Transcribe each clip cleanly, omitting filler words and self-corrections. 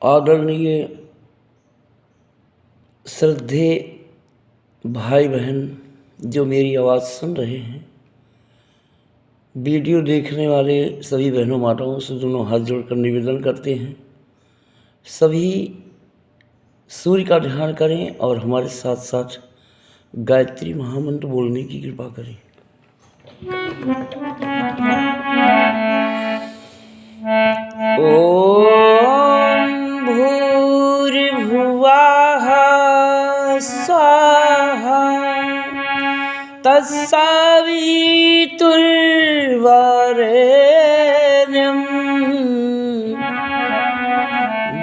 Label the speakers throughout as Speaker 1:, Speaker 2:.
Speaker 1: आदरणीय श्रद्धेय भाई बहन जो मेरी आवाज़ सुन रहे हैं, वीडियो देखने वाले सभी बहनों माताओं से दोनों हाथ जोड़कर निवेदन करते हैं, सभी सूर्य का ध्यान करें और हमारे साथ साथ गायत्री महामंत्र बोलने की कृपा करें। ओम भूर्भुवः स्वाहा तत्सवितुर्वरेण्यं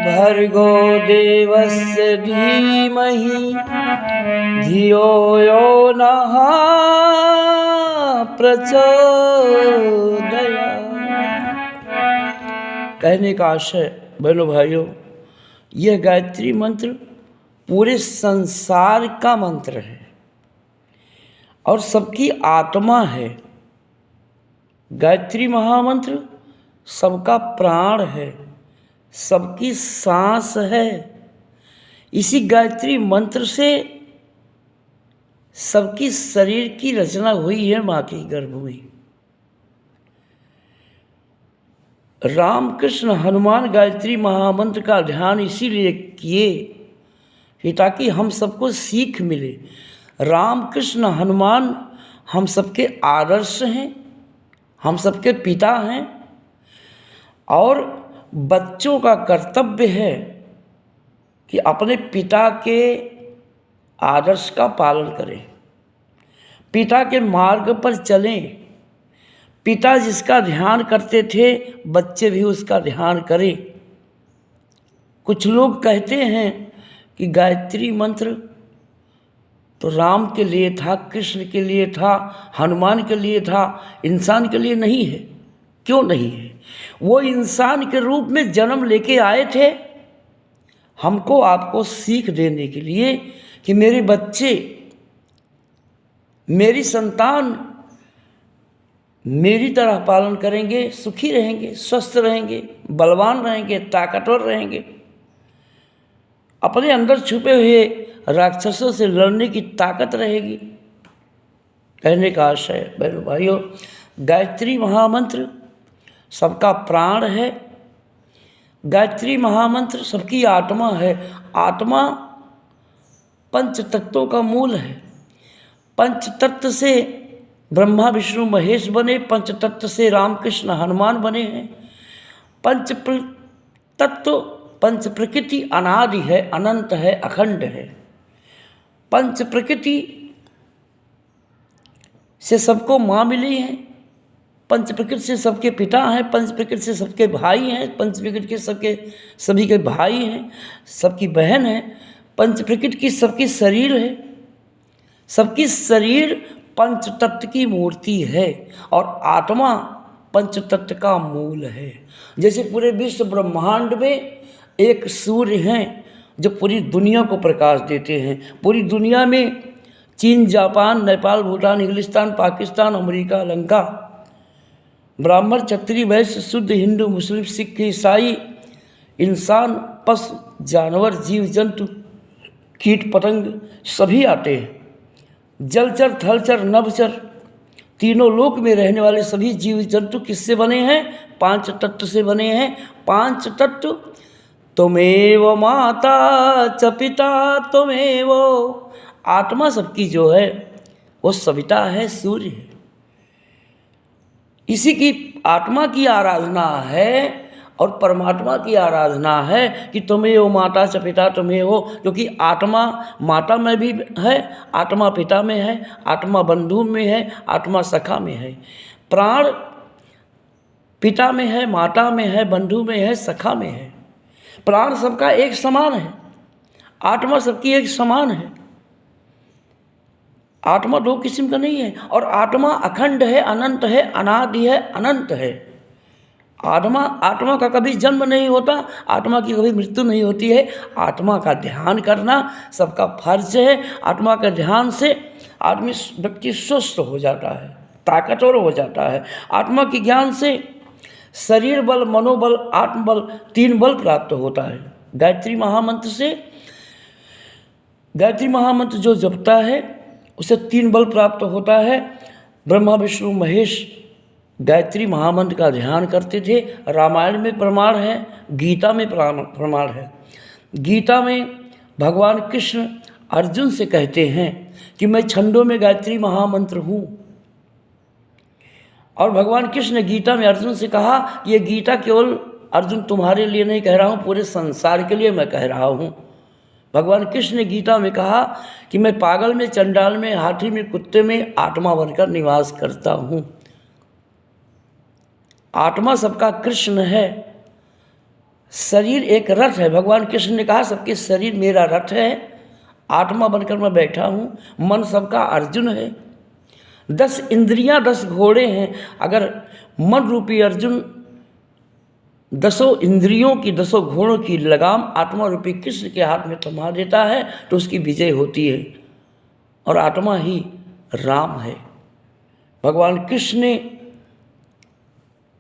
Speaker 1: भर्गो देवस्य धीमहि धियो यो नः प्रचोदयात्। कहने का आशय बहनों भाइयों, यह गायत्री मंत्र पूरे संसार का मंत्र है और सबकी आत्मा है। गायत्री महामंत्र सबका प्राण है, सबकी सांस है। इसी गायत्री मंत्र से सबकी शरीर की रचना हुई है माँ के गर्भ में। रामकृष्ण हनुमान गायत्री महामंत्र का ध्यान इसीलिए किए कि ताकि हम सबको सीख मिले। रामकृष्ण हनुमान हम सबके आदर्श हैं, हम सबके पिता हैं और बच्चों का कर्तव्य है कि अपने पिता के आदर्श का पालन करें, पिता के मार्ग पर चलें। पिता जिसका ध्यान करते थे बच्चे भी उसका ध्यान करें। कुछ लोग कहते हैं कि गायत्री मंत्र तो राम के लिए था, कृष्ण के लिए था, हनुमान के लिए था, इंसान के लिए नहीं है। क्यों नहीं है? वो इंसान के रूप में जन्म लेके आए थे हमको आपको सीख देने के लिए कि मेरे बच्चे, मेरी संतान मेरी तरह पालन करेंगे, सुखी रहेंगे, स्वस्थ रहेंगे, बलवान रहेंगे, ताकतवर रहेंगे, अपने अंदर छुपे हुए राक्षसों से लड़ने की ताकत रहेगी। कहने का आशय बहनों भाइयों, गायत्री महामंत्र सबका प्राण है। गायत्री महामंत्र सबकी आत्मा है। आत्मा पंच तत्वों का मूल है। पंच तत्व से ब्रह्मा विष्णु महेश बने, पंच तत्व से रामकृष्ण हनुमान बने हैं। तत्व पंच प्रकृति अनादि है, अनंत है, अखंड है। पंच प्रकृति से सबको माँ मिली है, पंच प्रकृति से सबके पिता हैं, पंच प्रकृति से सबके भाई हैं, पंच प्रकृति के सभी के भाई हैं, सबकी बहन है। पंच प्रकृति की सबकी शरीर है, सबकी शरीर पंच तत्व की मूर्ति है और आत्मा पंच तत्व का मूल है। जैसे पूरे विश्व ब्रह्मांड में एक सूर्य हैं जो पूरी दुनिया को प्रकाश देते हैं। पूरी दुनिया में चीन, जापान, नेपाल, भूटान, इंग्लिस्तान, पाकिस्तान, अमेरिका, लंका, ब्राह्मण, क्षत्रिय, वैश्य, शुद्ध, हिंदू, मुस्लिम, सिख, ईसाई, इंसान, पशु, जानवर, जीव जंतु, कीट पतंग सभी आते हैं। जलचर, थलचर, नभचर, तीनों लोक में रहने वाले सभी जीव जंतु किससे बने हैं? पांच तत्व से बने हैं। पांच तत्व त्वमेव माता च पिता त्वमेव। आत्मा सबकी जो है वो सविता है, सूर्य है। इसी की आत्मा की आराधना है और परमात्मा की आराधना है कि त्वमेव माता च पिता त्वमेव, क्योंकि आत्मा माता में भी है, आत्मा पिता में है, आत्मा बंधु में है, आत्मा सखा में है। प्राण पिता में है, माता में है, बंधु में है, सखा में है। प्राण सबका एक समान है, आत्मा सबकी एक समान है। आत्मा दो किस्म का नहीं है और आत्मा अखंड है, अनंत है, अनादि है, अनंत है। आत्मा का कभी जन्म नहीं होता, आत्मा की कभी मृत्यु नहीं होती है। आत्मा का ध्यान करना सबका फर्ज है। आत्मा के ध्यान से व्यक्ति स्वस्थ हो जाता है, ताकतवर हो जाता है। आत्मा के ज्ञान से शरीर बल, मनोबल, आत्मबल, तीन बल प्राप्त होता है। गायत्री महामंत्र जो जपता है उसे 3 बल प्राप्त होता है। ब्रह्मा विष्णु महेश गायत्री महामंत्र का ध्यान करते थे। रामायण में प्रमाण है, गीता में प्रमाण है। गीता में भगवान कृष्ण अर्जुन से कहते हैं कि मैं छंदों में गायत्री महामंत्र हूँ। और भगवान कृष्ण ने गीता में अर्जुन से कहा कि ये गीता केवल अर्जुन तुम्हारे लिए नहीं कह रहा हूँ, पूरे संसार के लिए मैं कह रहा हूँ। भगवान कृष्ण ने गीता में कहा कि मैं पागल में, चंडाल में, हाथी में, कुत्ते में आत्मा बनकर निवास करता हूँ। आत्मा सबका कृष्ण है, शरीर एक रथ है। भगवान कृष्ण ने कहा सबके शरीर मेरा रथ है, आत्मा बनकर मैं बैठा हूँ। मन सबका अर्जुन है। 10 इंद्रियां 10 घोड़े हैं। अगर मन रूपी अर्जुन 10 इंद्रियों की 10 घोड़ों की लगाम आत्मा रूपी कृष्ण के हाथ में थमा देता है तो उसकी विजय होती है। और आत्मा ही राम है। भगवान कृष्ण ने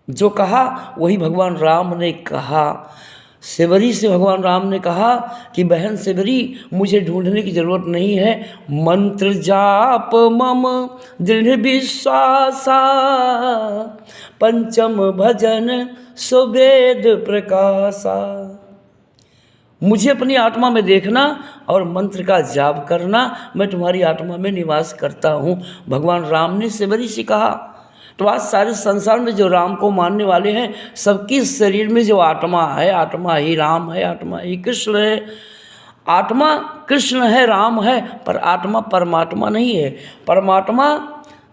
Speaker 1: जो कहा वही भगवान राम ने कहा। सेवरी से भगवान राम ने कहा कि बहन सेवरी, मुझे ढूंढने की जरूरत नहीं है। मंत्र जाप मम दृढ़ विश्वासा, पंचम भजन सुवेद प्रकाशा। मुझे अपनी आत्मा में देखना और मंत्र का जाप करना, मैं तुम्हारी आत्मा में निवास करता हूँ। भगवान राम ने सेवरी से कहा। तो आज सारे संसार में जो राम को मानने वाले हैं, सबकी शरीर में जो आत्मा है, आत्मा ही राम है, आत्मा ही कृष्ण है। आत्मा कृष्ण है, राम है, पर आत्मा परमात्मा नहीं है। परमात्मा,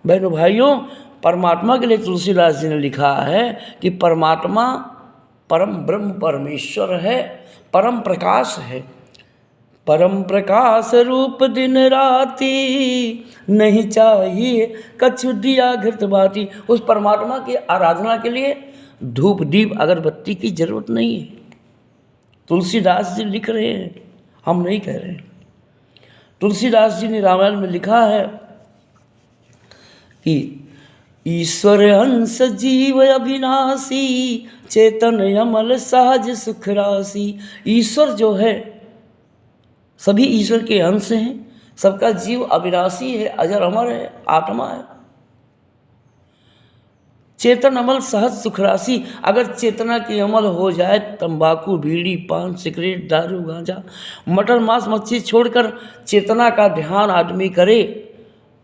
Speaker 1: बहनों भाइयों, परमात्मा के लिए तुलसीदास जी ने लिखा है कि परमात्मा परम ब्रह्म परमेश्वर है, परम प्रकाश है। परम प्रकाश रूप दिन राती, नहीं चाहिए कछु दिया घृत बाती। उस परमात्मा की आराधना के लिए धूप दीप अगरबत्ती की जरूरत नहीं है। तुलसीदास जी लिख रहे हैं, हम नहीं कह रहे हैं। तुलसीदास जी ने रामायण में लिखा है कि ईश्वर अंश जीव अविनाशी, चेतन अमल सहज सुख राशि। ईश्वर जो है सभी ईश्वर के अंश हैं, सबका जीव अविनाशी है, अजर अमर है, आत्मा है। चेतन अमल सहज सुख राशि। अगर चेतना की अमल हो जाए, तंबाकू, बीड़ी, पान, सिगरेट, दारू, गांजा, मटन, मांस, मच्छी छोड़कर चेतना का ध्यान आदमी करे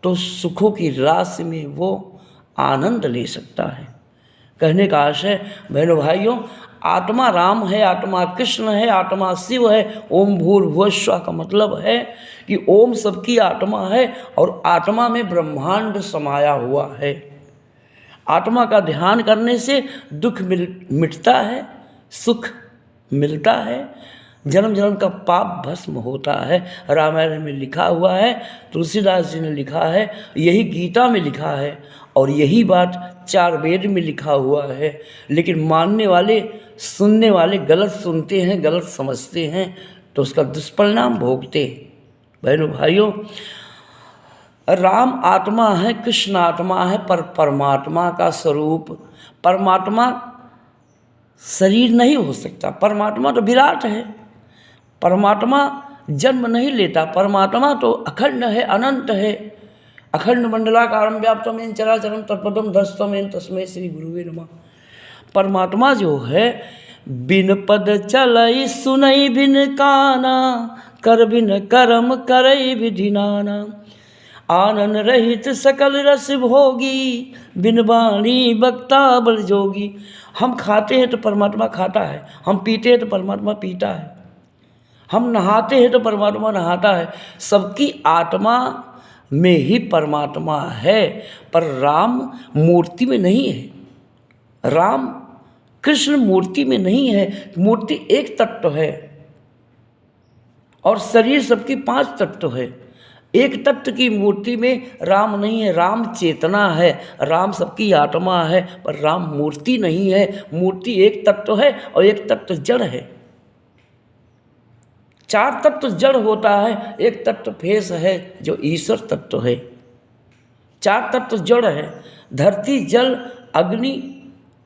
Speaker 1: तो सुखों की राशि में वो आनंद ले सकता है। कहने का आशय बहनों भाइयों, आत्मा राम है, आत्मा कृष्ण है, आत्मा शिव है। ओम भूर्भुवः स्वः का मतलब है कि ओम सबकी आत्मा है और आत्मा में ब्रह्मांड समाया हुआ है। आत्मा का ध्यान करने से दुख मिटता है, सुख मिलता है, जन्म जन्म का पाप भस्म होता है। रामायण में लिखा हुआ है, तुलसीदास जी ने लिखा है, यही गीता में लिखा है और यही बात 4 वेद में लिखा हुआ है। लेकिन मानने वाले, सुनने वाले गलत सुनते हैं, गलत समझते हैं तो उसका दुष्परिणाम भोगते हैं। बहनों भाइयों, राम आत्मा है, कृष्ण आत्मा है, पर परमात्मा का स्वरूप, परमात्मा शरीर नहीं हो सकता। परमात्मा तो विराट है, परमात्मा जन्म नहीं लेता, परमात्मा तो अखंड है, अनंत है। अखंड मंडलाकारं व्याप्तं येन चराचरं तत्पदं दर्शितं येन तस्मै श्री गुरुवे नमः। परमात्मा जो है बिन पद चलई सुनई बिन काना, कर बिन करम करई विधि नाना। आनन रहित सकल रस भोगी, बिन वाणी बक्ता बल जोगी। हम खाते हैं तो परमात्मा खाता है, हम पीते हैं तो परमात्मा पीता है, हम नहाते हैं तो परमात्मा नहाता है। सबकी आत्मा में ही परमात्मा है, पर राम मूर्ति में नहीं है। राम कृष्ण मूर्ति में नहीं है। मूर्ति एक तत्व है और शरीर सबकी 5 तत्व है। एक तत्व की मूर्ति में राम नहीं है। राम चेतना है, राम सबकी आत्मा है, पर राम मूर्ति नहीं है। मूर्ति एक तत्व है और एक तत्व जड़ है। 4 तत्व जड़ होता है, एक तत्व फेस है जो ईश्वर तत्व है। 4 तत्व जड़ है, धरती, जल, अग्नि,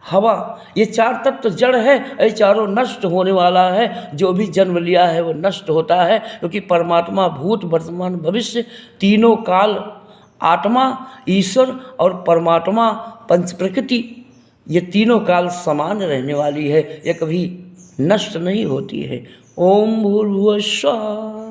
Speaker 1: हवा, ये चार तत्व तो जड़ है, ये चारों नष्ट होने वाला है। जो भी जन्म लिया है वो नष्ट होता है, क्योंकि परमात्मा भूत वर्तमान भविष्य तीनों काल, आत्मा ईश्वर और परमात्मा पंच प्रकृति, ये तीनों काल समान रहने वाली है, ये कभी नष्ट नहीं होती है। ओम भूर्भुवः स्वः।